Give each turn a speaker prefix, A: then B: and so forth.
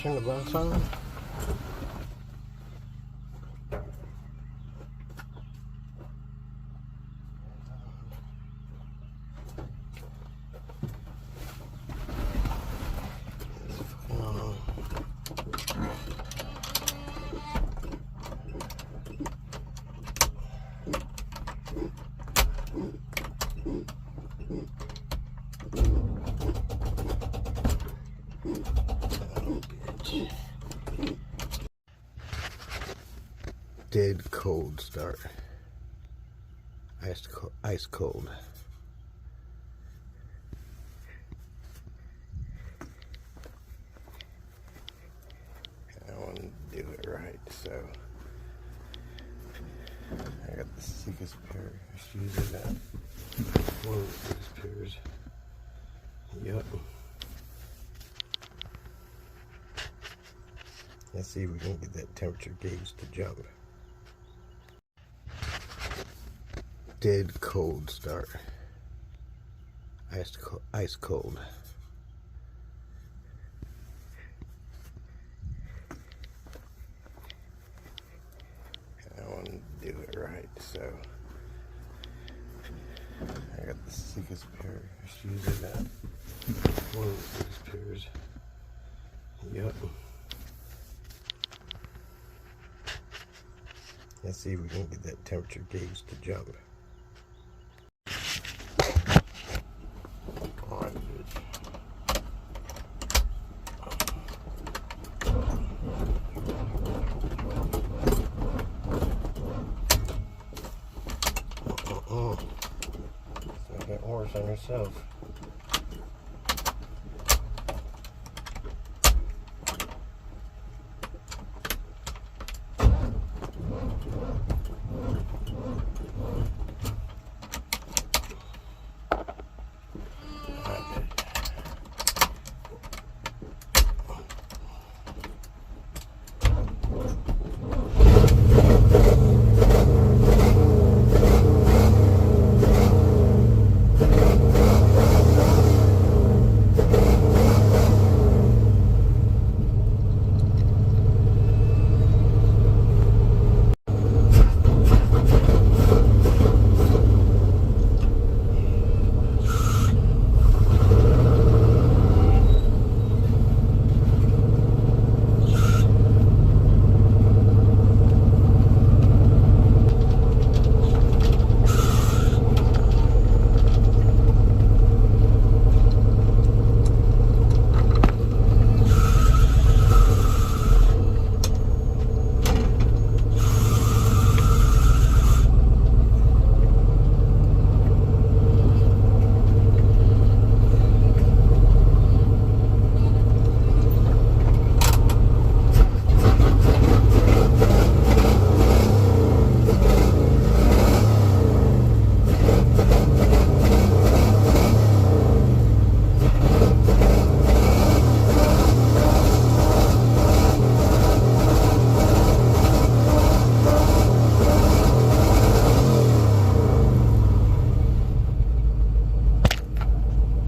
A: turn the lights on. Dead cold start. Ice cold. I want to do it right, so I got the sickest pair of shoes of that. One of the sickest pairs. Yep. Let's see if we can get that temperature gauge to jump. Dead cold start. Ice cold. I want to do it right, so I got the sickest pair of shoes of that. One of the sickest pairs. Yep. Let's see if we can get that temperature gauge to jump. So get worse on yourself.